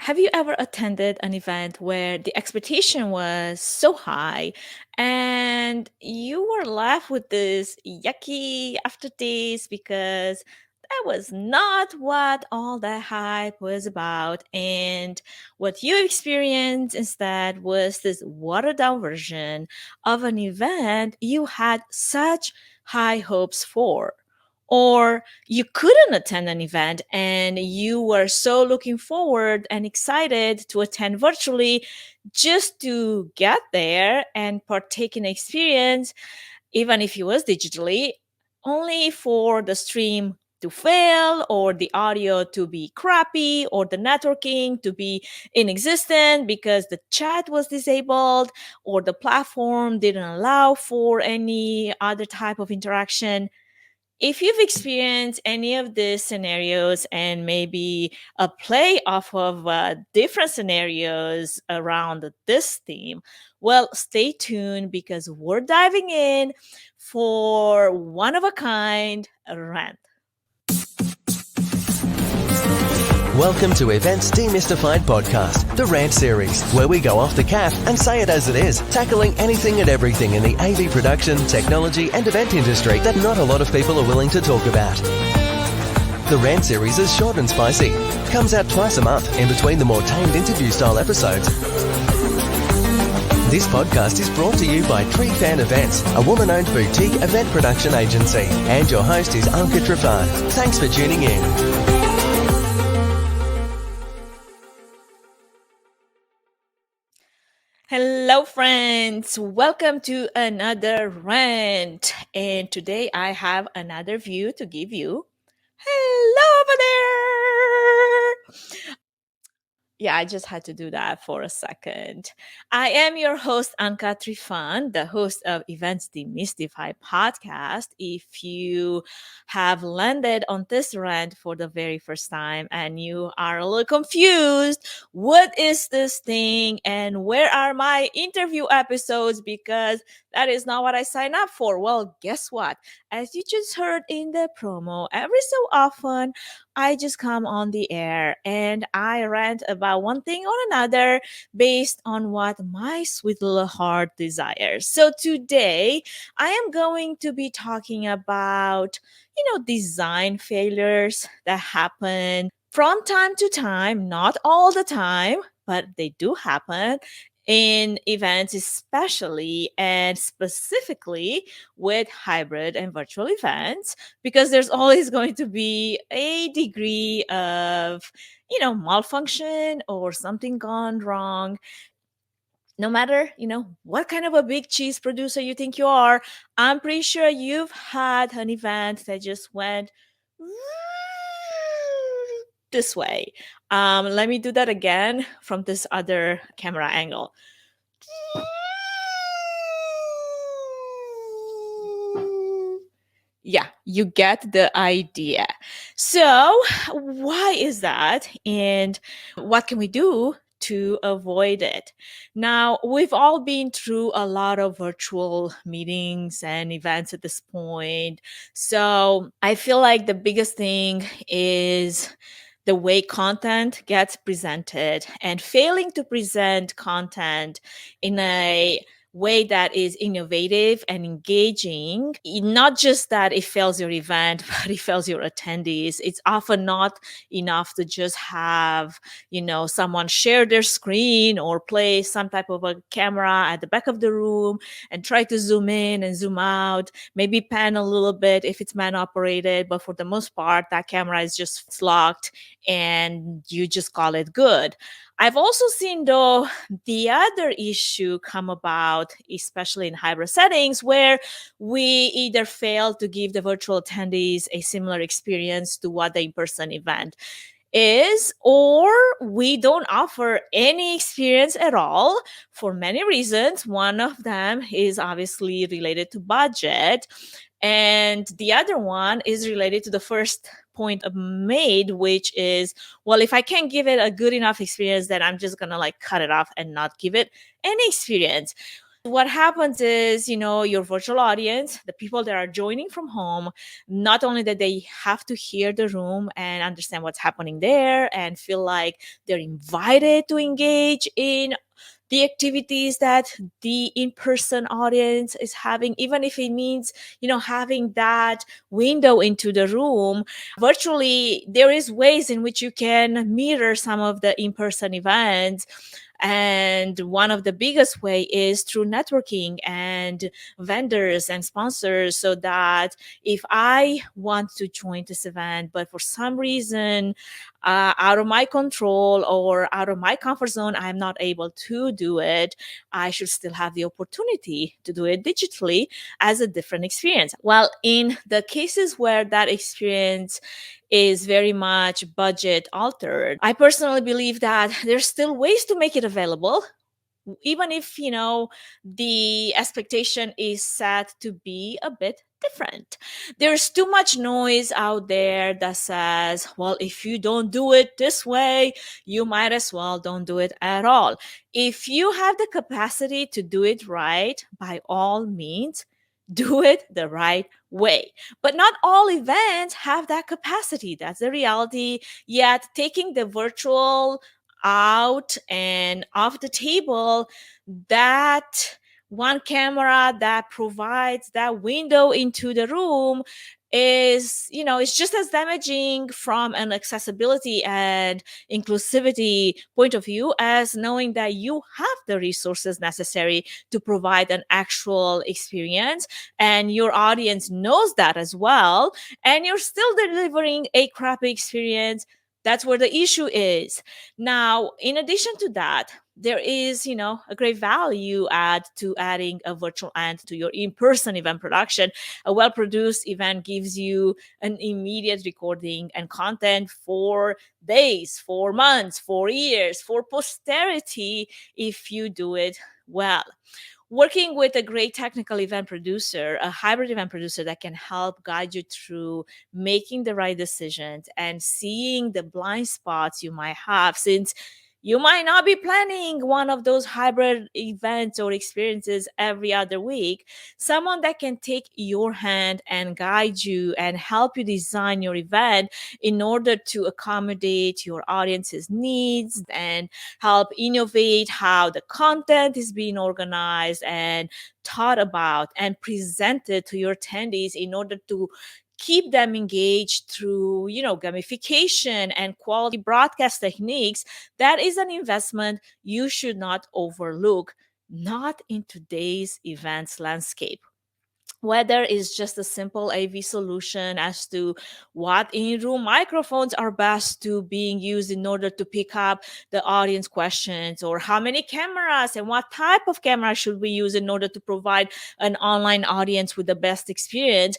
Have you ever attended an event where the expectation was so high and you were left with this yucky aftertaste because that was not what all that hype was about? And what you experienced instead was this watered down version of an event you had such high hopes for. Or you couldn't attend an event and you were so looking forward and excited to attend virtually just to get there and partake in the experience, even if it was digitally, only for the stream to fail or the audio to be crappy or the networking to be inexistent because the chat was disabled or the platform didn't allow for any other type of interaction. If you've experienced any of these scenarios and maybe a play off of different scenarios around this theme, well, stay tuned because we're diving in for one of a kind rant. Welcome to Events Demystified Podcast, the Rant series, where we go off the cuff and say it as it is, tackling anything and everything in the AV production, technology and event industry that not a lot of people are willing to talk about. The Rant series is short and spicy, comes out twice a month in between the more tamed interview-style episodes. This podcast is brought to you by Trifan Events, a woman-owned boutique event production agency, and your host is Anca Trifan. Thanks for tuning in. Hello, friends. Welcome to another rant. And today I have another view to give you. Hello over there. Yeah, I just had to do that for a second. I am your host, Anca Trifan, the host of Events Demystified podcast. If you have landed on this rant for the very first time and you are a little confused, what is this thing and where are my interview episodes? Because that is not what I signed up for. Well, guess what? As you just heard in the promo, every so often, I just come on the air and I rant about one thing or another based on what my sweet little heart desires. So today I am going to be talking about, design failures that happen from time to time, not all the time, but they do happen in events, especially and specifically with hybrid and virtual events, because there's always going to be a degree of, malfunction or something gone wrong. No matter, what kind of a big cheese producer you think you are, I'm pretty sure you've had an event that just went this way. Let me do that again from this other camera angle. Yeah, you get the idea. So, why is that? And what can we do to avoid it? Now, we've all been through a lot of virtual meetings and events at this point. So, I feel like the biggest thing is the way content gets presented, and failing to present content in a way that is innovative and engaging. Not just that it fails your event, but it fails your attendees. It's often not enough to just have, someone share their screen or play some type of a camera at the back of the room and try to zoom in and zoom out, maybe pan a little bit if it's man operated, but for the most part, that camera is just locked and you just call it good. I've also seen, though, the other issue come about, especially in hybrid settings, where we either fail to give the virtual attendees a similar experience to what the in-person event is, or we don't offer any experience at all for many reasons. One of them is obviously related to budget. And the other one is related to the first point made, which is, well, if I can't give it a good enough experience, then I'm just going to cut it off and not give it any experience. What happens is, your virtual audience, the people that are joining from home, not only that they have to hear the room and understand what's happening there and feel like they're invited to engage in the activities that the in-person audience is having, even if it means having that window into the room virtually. There is ways in which you can mirror some of the in-person events, and one of the biggest way is through networking and vendors and sponsors, so that if I want to join this event but for some reason out of my control or out of my comfort zone, I'm not able to do it, I should still have the opportunity to do it digitally as a different experience. Well, in the cases where that experience is very much budget altered, I personally believe that there's still ways to make it available, even if the expectation is set to be a bit different. There's too much noise out there that says, well, if you don't do it this way, you might as well don't do it at all. If you have the capacity to do it right, by all means do it the right way. But not all events have that capacity. That's the reality. Yet taking the virtual out and off the table, that one camera that provides that window into the room is, it's just as damaging from an accessibility and inclusivity point of view as knowing that you have the resources necessary to provide an actual experience, and your audience knows that as well, and you're still delivering a crappy experience. That's where the issue is. Now, in addition to that, there is, a great value add to adding a virtual end to your in-person event production. A well-produced event gives you an immediate recording and content for days, for months, for years, for posterity if you do it well. Working with a great technical event producer, a hybrid event producer that can help guide you through making the right decisions and seeing the blind spots you might have, since you might not be planning one of those hybrid events or experiences every other week. Someone that can take your hand and guide you and help you design your event in order to accommodate your audience's needs and help innovate how the content is being organized and thought about and presented to your attendees in order to keep them engaged through gamification and quality broadcast techniques. That is an investment you should not overlook, not in today's events landscape. Whether it's just a simple AV solution as to what in-room microphones are best to being used in order to pick up the audience questions, or how many cameras and what type of camera should we use in order to provide an online audience with the best experience,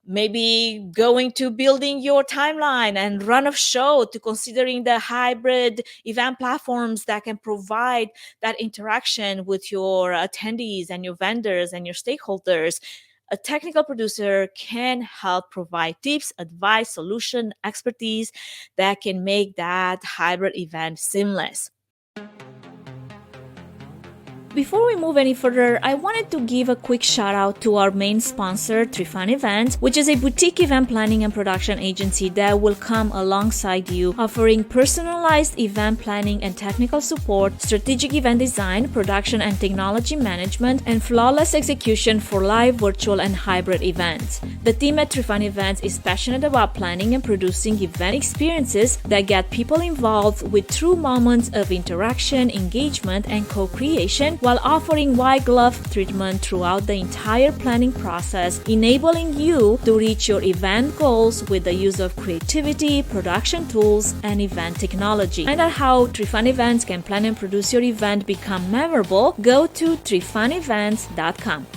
maybe going to building your timeline and run of show, to considering the hybrid event platforms that can provide that interaction with your attendees and your vendors and your stakeholders. A technical producer can help provide tips, advice, solution, expertise that can make that hybrid event seamless. Before we move any further, I wanted to give a quick shout out to our main sponsor, Trifan Events, which is a boutique event planning and production agency that will come alongside you, offering personalized event planning and technical support, strategic event design, production and technology management, and flawless execution for live, virtual, and hybrid events. The team at Trifan Events is passionate about planning and producing event experiences that get people involved with true moments of interaction, engagement, and co-creation, while offering white glove treatment throughout the entire planning process, enabling you to reach your event goals with the use of creativity, production tools, and event technology. Find out how Trifan Events can plan and produce your event become memorable. Go to trifanevents.com.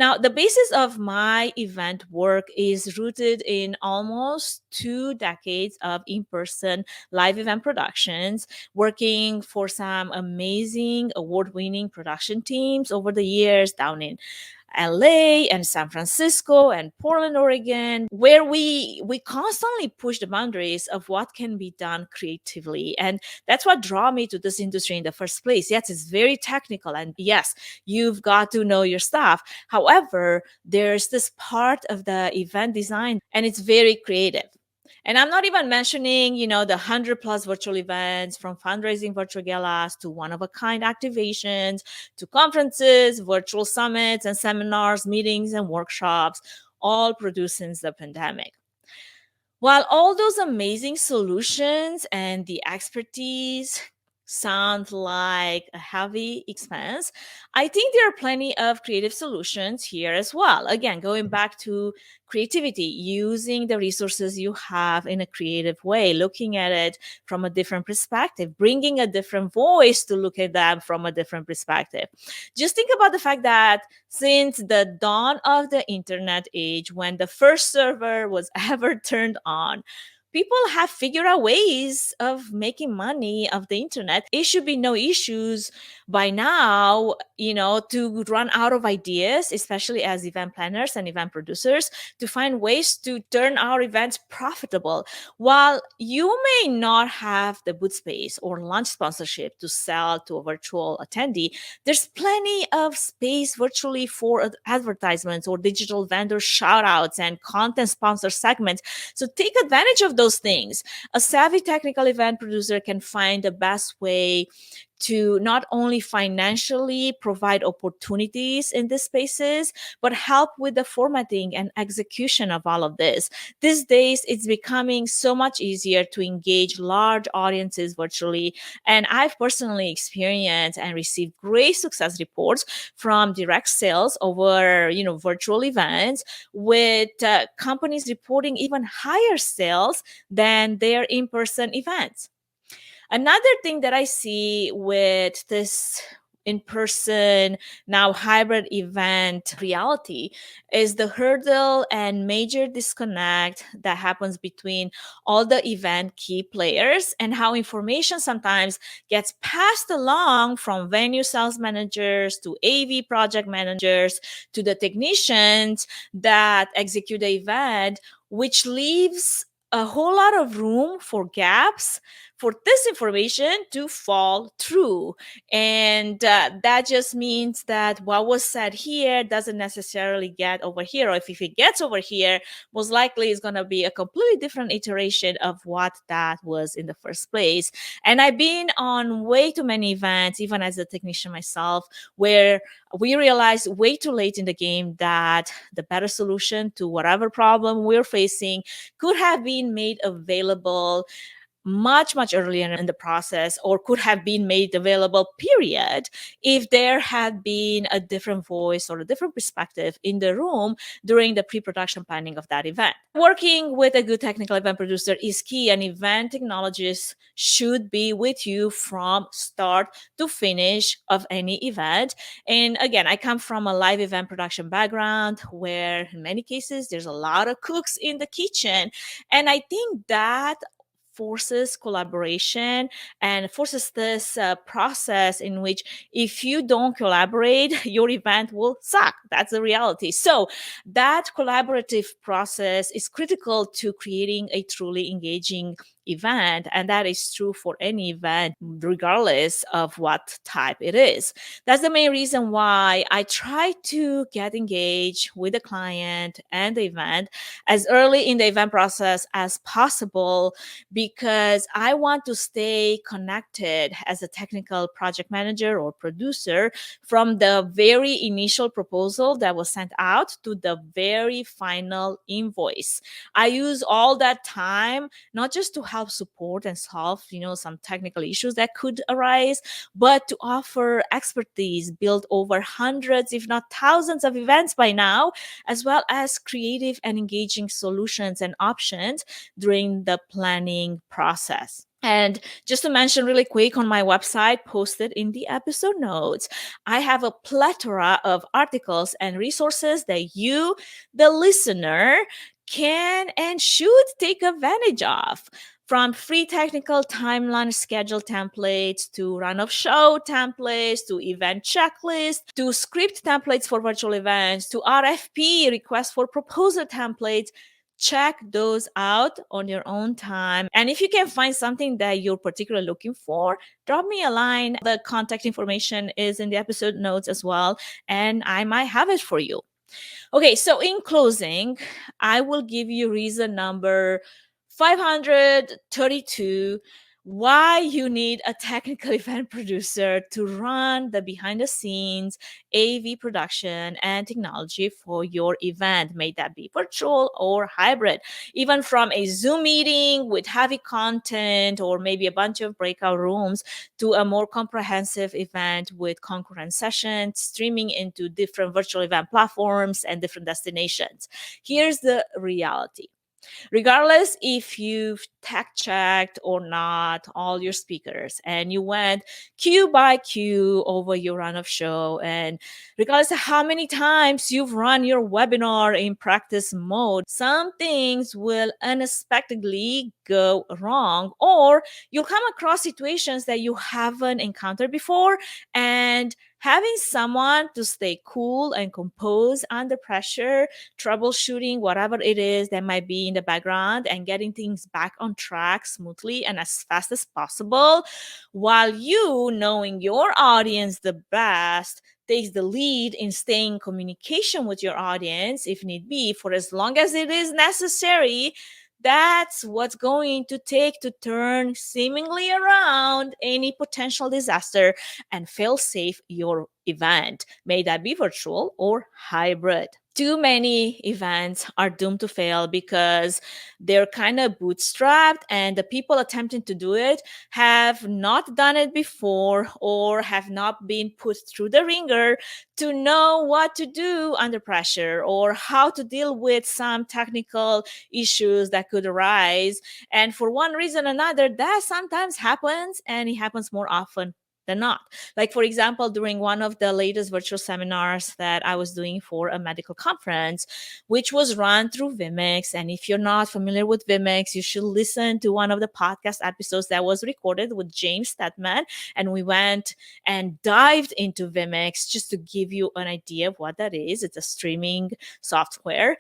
Now, the basis of my event work is rooted in almost 2 decades of in person live event productions, working for some amazing award winning production teams over the years down in LA and San Francisco and Portland, Oregon, where we constantly push the boundaries of what can be done creatively. And that's what drew me to this industry in the first place. Yes, it's very technical, and yes, you've got to know your stuff. However, there's this part of the event design, and it's very creative. And I'm not even mentioning, the 100 plus virtual events, from fundraising virtual galas to one of a kind activations to conferences, virtual summits and seminars, meetings and workshops, all produced since the pandemic. While all those amazing solutions and the expertise sound like a heavy expense, I think there are plenty of creative solutions here as well. Again, going back to creativity, using the resources you have in a creative way, looking at it from a different perspective, bringing a different voice to look at them from a different perspective. Just think about the fact that since the dawn of the internet age, when the first server was ever turned on, people have figured out ways of making money of the internet. It should be no issues by now, to run out of ideas, especially as event planners and event producers, to find ways to turn our events profitable. While you may not have the booth space or launch sponsorship to sell to a virtual attendee, there's plenty of space virtually for advertisements or digital vendor shout outs and content sponsor segments. So take advantage of those things. A savvy technical event producer can find the best way to not only financially provide opportunities in these spaces, but help with the formatting and execution of all of this. These days, it's becoming so much easier to engage large audiences virtually. And I've personally experienced and received great success reports from direct sales over, virtual events, with companies reporting even higher sales than their in-person events. Another thing that I see with this in person, now hybrid event reality, is the hurdle and major disconnect that happens between all the event key players and how information sometimes gets passed along from venue sales managers to AV project managers to the technicians that execute the event, which leaves a whole lot of room for gaps for this information to fall through. And that just means that what was said here doesn't necessarily get over here. Or if it gets over here, most likely it's going to be a completely different iteration of what that was in the first place. And I've been on way too many events, even as a technician myself, where we realized way too late in the game that the better solution to whatever problem we're facing could have been made available much earlier in the process, or could have been made available, period, if there had been a different voice or a different perspective in the room during the pre-production planning of that event. Working with a good technical event producer is key, and event technologists should be with you from start to finish of any event. And again, I come from a live event production background where in many cases there's a lot of cooks in the kitchen, and I think that forces collaboration and forces this process in which if you don't collaborate, your event will suck. That's the reality. So that collaborative process is critical to creating a truly engaging event, and that is true for any event regardless of what type it is. That's the main reason why I try to get engaged with the client and the event as early in the event process as possible, because I want to stay connected as a technical project manager or producer from the very initial proposal that was sent out to the very final invoice. I use all that time not just to help support and solve, some technical issues that could arise, but to offer expertise built over hundreds, if not thousands of events by now, as well as creative and engaging solutions and options during the planning process. And just to mention really quick, on my website, posted in the episode notes, I have a plethora of articles and resources that you, the listener, can and should take advantage of. from free technical timeline schedule templates to run of show templates to event checklists to script templates for virtual events to RFP request for proposal templates. Check those out on your own time. And if you can find something that you're particularly looking for, drop me a line. The contact information is in the episode notes as well, and I might have it for you. Okay, so in closing, I will give you reason number 532 why you need a technical event producer to run the behind the scenes AV production and technology for your event, may that be virtual or hybrid, even from a Zoom meeting with heavy content or maybe a bunch of breakout rooms to a more comprehensive event with concurrent sessions streaming into different virtual event platforms and different destinations. Here's the reality. Regardless if you've tech checked or not all your speakers and you went queue by queue over your run of show, and regardless of how many times you've run your webinar in practice mode, some things will unexpectedly go wrong, or you'll come across situations that you haven't encountered before. And having someone to stay cool and composed under pressure, troubleshooting whatever it is that might be in the background and getting things back on track smoothly and as fast as possible, while you, knowing your audience the best, takes the lead in staying in communication with your audience if need be for as long as it is necessary. That's what's going to take to turn seemingly around any potential disaster and fail safe your event, may that be virtual or hybrid. Too many events are doomed to fail because they're kind of bootstrapped, and the people attempting to do it have not done it before or have not been put through the ringer to know what to do under pressure or how to deal with some technical issues that could arise. And for one reason or another, that sometimes happens, and it happens more often than not. Like, for example, during one of the latest virtual seminars that I was doing for a medical conference, which was run through Vimix. And if you're not familiar with Vimix, you should listen to one of the podcast episodes that was recorded with James Stedman. And we went and dived into Vimix just to give you an idea of what that is. It's a streaming software.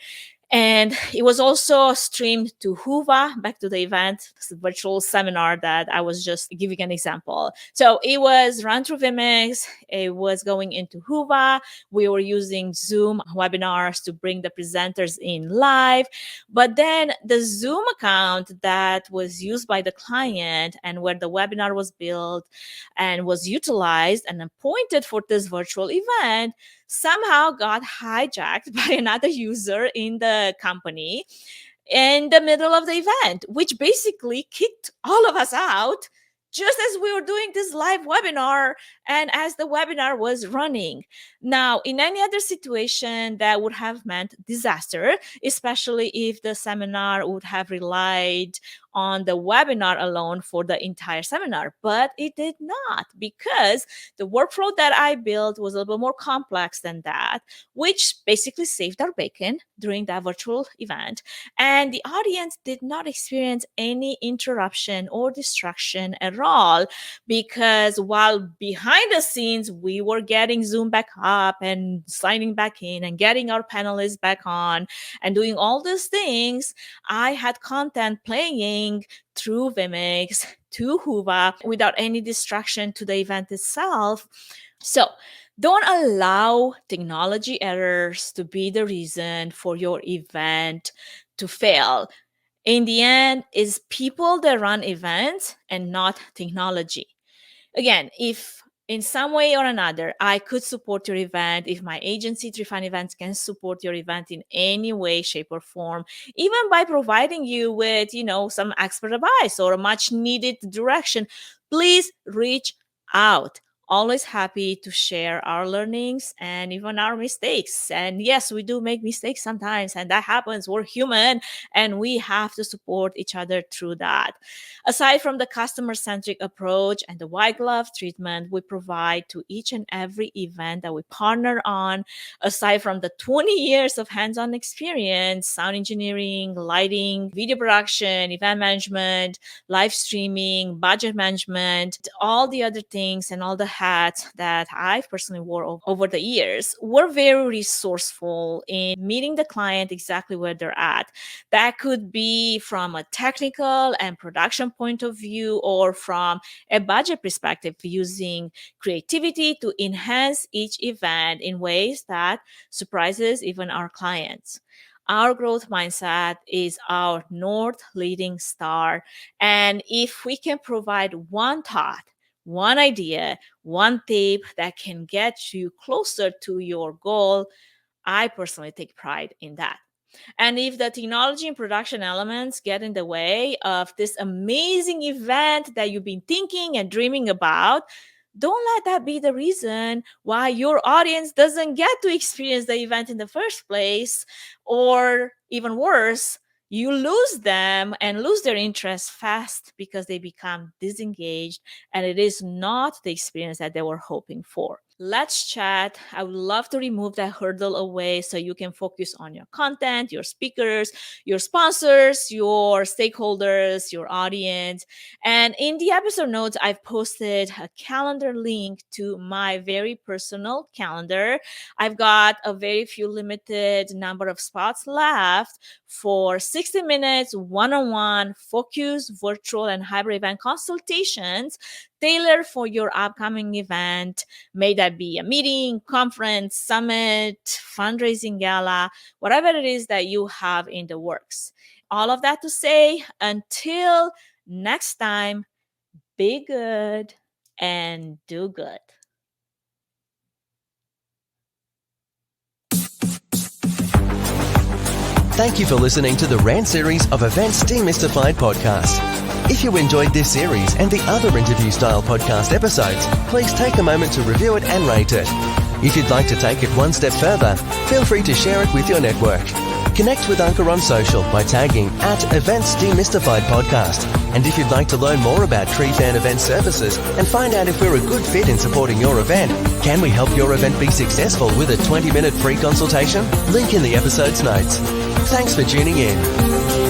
And it was also streamed to Huva, back to the event, this virtual seminar that I was just giving an example. So it was run through Vimix. It was going into Huva. We were using Zoom webinars to bring the presenters in live. But then the Zoom account that was used by the client and where the webinar was built and was utilized and appointed for this virtual event somehow got hijacked by another user in the company in the middle of the event, which basically kicked all of us out just as we were doing this live webinar and as the webinar was running. Now, in any other situation, that would have meant disaster, especially if the seminar would have relied on the webinar alone for the entire seminar. But it did not, because the workflow that I built was a little bit more complex than that, which basically saved our bacon during that virtual event. And the audience did not experience any interruption or distraction at all, because while behind the scenes we were getting Zoom back up and signing back in and getting our panelists back on and doing all these things, I had content playing through Vimix to Huva without any distraction to the event itself. So don't allow technology errors to be the reason for your event to fail. In the end, it's people that run events and not technology. Again, if in some way or another I could support your event, if my agency Trifan Events can support your event in any way, shape, or form, even by providing you with, some expert advice or a much needed direction, please reach out. always happy to share our learnings and even our mistakes. And yes, we do make mistakes sometimes, and that happens. We're human, and we have to support each other through that. Aside from the customer centric approach and the white glove treatment we provide to each and every event that we partner on, aside from the 20 years of hands on experience, sound engineering, lighting, video production, event management, live streaming, budget management, all the other things and all the hats that I've personally wore over the years, we're very resourceful in meeting the client exactly where they're at. That could be from a technical and production point of view, or from a budget perspective, using creativity to enhance each event in ways that surprises even our clients. Our growth mindset is our north leading star. And if we can provide one thought, one idea, one tip that can get you closer to your goal, I personally take pride in that. And if the technology and production elements get in the way of this amazing event that you've been thinking and dreaming about, don't let that be the reason why your audience doesn't get to experience the event in the first place. Or even worse, you lose them and lose their interest fast because they become disengaged and it is not the experience that they were hoping for. Let's chat. I would love to remove that hurdle away so you can focus on your content, your speakers, your sponsors, your stakeholders, your audience. And in the episode notes, I've posted a calendar link to my very personal calendar. I've got a very few limited number of spots left for 60 minutes one-on-one focused virtual and hybrid event consultations tailored for your upcoming event. May that be a meeting, conference, summit, fundraising gala, whatever it is that you have in the works. All of that to say, until next time, be good and do good. Thank you for listening to the Rant series of Events Demystified podcast. If you enjoyed this series and the other interview-style podcast episodes, please take a moment to review it and rate it. If you'd like to take it one step further, feel free to share it with your network. Connect with Anca on social by tagging @Events Demystified Podcast. And if you'd like to learn more about Trifan Event Services and find out if we're a good fit in supporting your event, can we help your event be successful with a 20-minute free consultation? Link in the episode's notes. Thanks for tuning in.